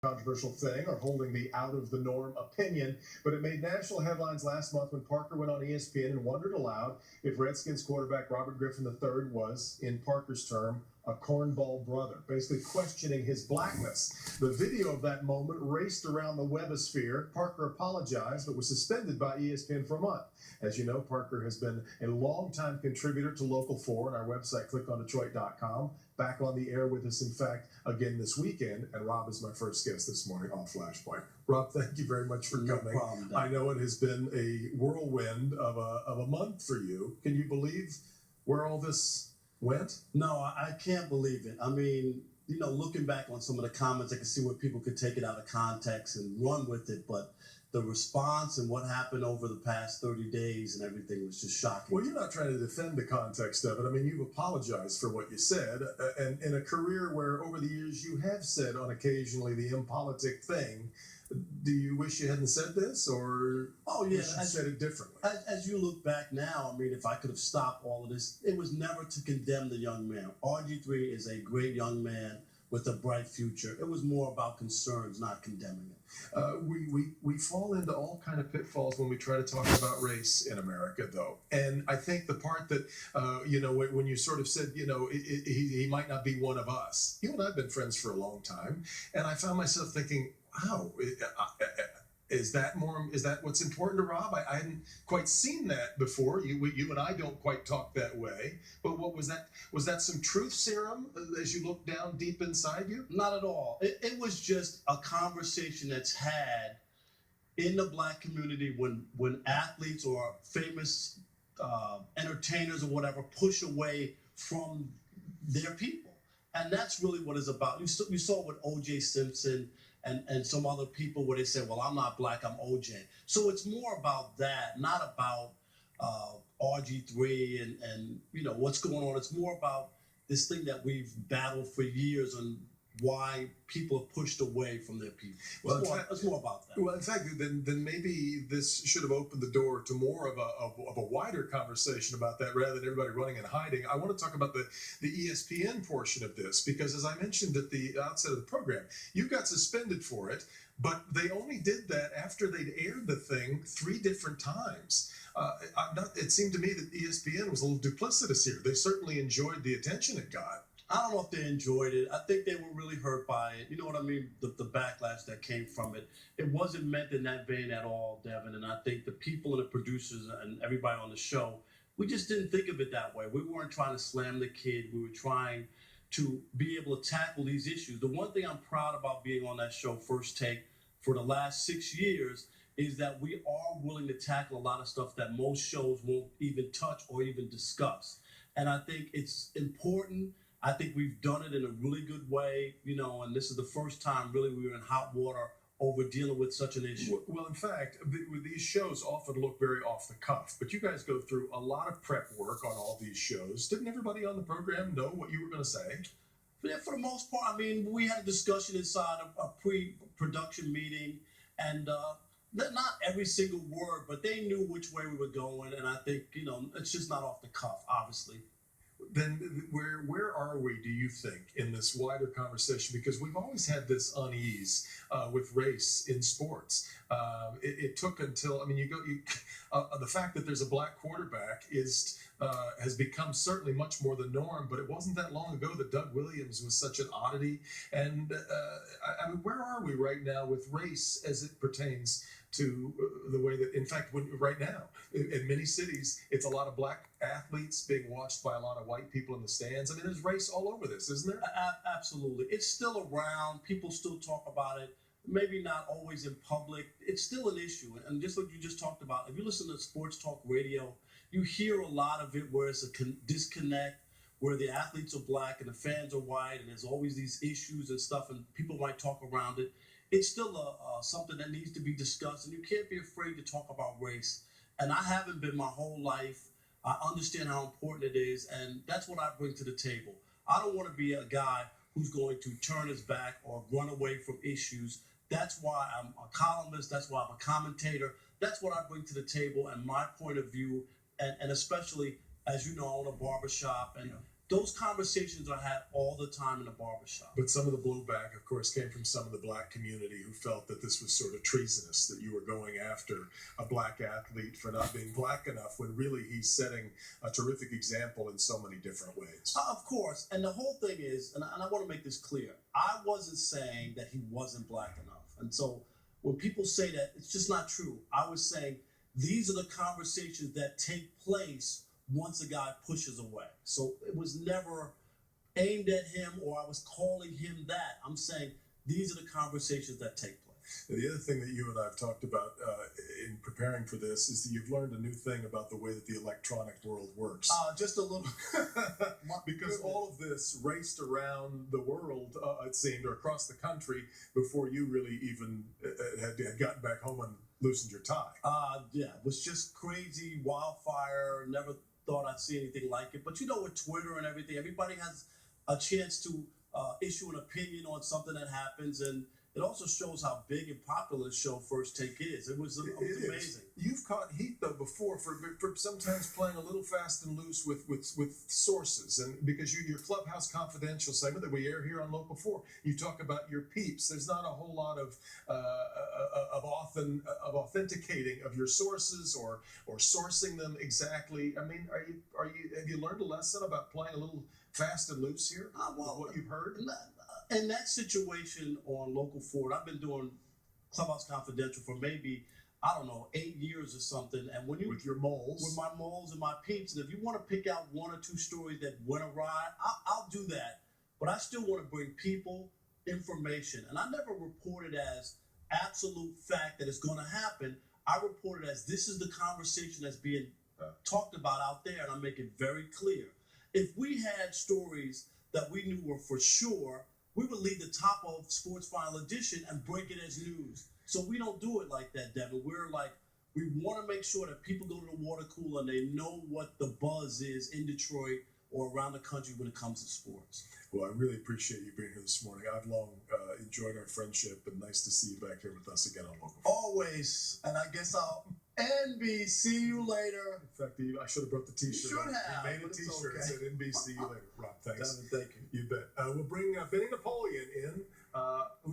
controversial thing or holding the out of the norm opinion, but it made national headlines last month when Parker went on ESPN and wondered aloud if Redskins quarterback Robert Griffin III was, in Parker's term, a cornball brother, basically questioning his blackness. The video of that moment raced around the webosphere. Parker apologized, but was suspended by ESPN for a month. As you know, Parker has been a longtime contributor to Local 4 and our website, clickondetroit.com. Back on the air with us, in fact, again this weekend. And Rob is my first guest this morning on Flashpoint. Rob, thank you very much for coming. No problem, I know it has been a whirlwind of a month for you. Can you believe where all this went? No, I can't believe it. I mean, looking back on some of the comments, I can see where people could take it out of context and run with it, but the response and what happened over the past 30 days and everything was just shocking. Well, you're not trying to defend the context of it. I mean, you've apologized for what you said, and in a career where over the years you have said on occasionally the impolitic thing. Do you wish you hadn't said this, or you said it differently? As you look back now, I mean, if I could have stopped all of this, it was never to condemn the young man. RG3 is a great young man with a bright future. It was more about concerns, not condemning it. We fall into all kind of pitfalls when we try to talk about race in America, though. And I think the part that, when you sort of said, he might not be one of us. You and I have been friends for a long time. And I found myself thinking, wow, is that what's important to Rob? I hadn't quite seen that before. You and I don't quite talk that way. But what was that? Was that some truth serum as you look down deep inside you? Not at all. It was just a conversation that's had in the black community when athletes or famous entertainers or whatever push away from their people. And that's really what it's about. You saw with O.J. Simpson and some other people where they say, well, I'm not black, I'm OJ. So it's more about that, not about RG3 and what's going on. It's more about this thing that we've battled for years and why people have pushed away from their people. It's more about that. Well, in fact, then maybe this should have opened the door to more of a wider conversation about that rather than everybody running and hiding. I want to talk about the ESPN portion of this because, as I mentioned at the outset of the program, you got suspended for it, but they only did that after they'd aired the thing 3 different times. It seemed to me that ESPN was a little duplicitous here. They certainly enjoyed the attention it got. I don't know if they enjoyed it. I think they were really hurt by it. You know what I mean? The backlash that came from it. It wasn't meant in that vein at all, Devin. And I think the people and the producers and everybody on the show, we just didn't think of it that way. We weren't trying to slam the kid. We were trying to be able to tackle these issues. The one thing I'm proud about being on that show, First Take, for the last 6 years is that we are willing to tackle a lot of stuff that most shows won't even touch or even discuss. And I think it's important. I think we've done it in a really good way, and this is the first time really we were in hot water over dealing with such an issue. Well, in fact, these shows often look very off the cuff, but you guys go through a lot of prep work on all these shows. Didn't everybody on the program know what you were going to say? Yeah, for the most part, I mean, we had a discussion inside a pre-production meeting, and not every single word, but they knew which way we were going, and I think, it's just not off the cuff, obviously. Then where are we, do you think, in this wider conversation? Because we've always had this unease with race in sports. It took until, the fact that there's a black quarterback has become certainly much more the norm, but it wasn't that long ago that Doug Williams was such an oddity. And where are we right now with race as it pertains to the way that, in fact, right now, in many cities, it's a lot of black athletes being watched by a lot of white people in the stands. I mean, there's race all over this, isn't there? Absolutely. It's still around. People still talk about it. Maybe not always in public. It's still an issue. And just like you just talked about, if you listen to sports talk radio, you hear a lot of it where it's a disconnect, where the athletes are black and the fans are white, and there's always these issues and stuff, and people might talk around it. It's still something that needs to be discussed, and you can't be afraid to talk about race. And I haven't been my whole life. I understand how important it is, and that's what I bring to the table. I don't want to be a guy who's going to turn his back or run away from issues. That's why I'm a columnist. That's why I'm a commentator. That's what I bring to the table and my point of view, and especially, as you know, I own a barbershop, and Those conversations are had all the time in the barbershop. But some of the blowback, of course, came from some of the black community who felt that this was sort of treasonous, that you were going after a black athlete for not being black enough, when really he's setting a terrific example in so many different ways. Of course. And the whole thing is, and I want to make this clear, I wasn't saying that he wasn't black enough. And so when people say that, it's just not true. I was saying these are the conversations that take place once a guy pushes away. So it was never aimed at him or I was calling him that. I'm saying these are the conversations that take place. The other thing that you and I have talked about in preparing for this is that you've learned a new thing about the way that the electronic world works. Just a little. Because all of this raced around the world, it seemed, or across the country before you really even had gotten back home and loosened your tie. Yeah, it was just crazy, wildfire, never thought I'd see anything like it. But you know, with Twitter and everything, everybody has a chance to issue an opinion on something that happens, and it also shows how big and popular the show First Take is. It was amazing. You've caught heat though before for sometimes playing a little fast and loose with sources, and because your Clubhouse Confidential segment that we air here on Local 4, you talk about your peeps. There's not a whole lot of authenticating of your sources or sourcing them exactly. I mean, have you learned a lesson about playing a little fast and loose here? Well, what you've heard. In that situation on Local 4, I've been doing Clubhouse Confidential for maybe, I don't know, 8 years or something. And when you with your moles, with my moles and my peeps, and if you want to pick out one or two stories that went awry, I'll do that. But I still want to bring people, information, and I never report it as absolute fact that it's going to happen. I report it as this is the conversation that's being talked about out there, and I make it very clear. If we had stories that we knew were for sure, we would leave the top of Sports Final Edition and break it as news. So we don't do it like that, Devin. We want to make sure that people go to the water cooler and they know what the buzz is in Detroit or around the country when it comes to sports. Well, I really appreciate you being here this morning. I've long enjoyed our friendship, and nice to see you back here with us again on Local 4. Always. And I guess I'll NB. See you later. In fact, I should have brought the T-shirt. You should have. We made a T-shirt that said NB. See you later. Rob, thanks. Devin, thank you. You bet. We'll bring Benny Napoleon in.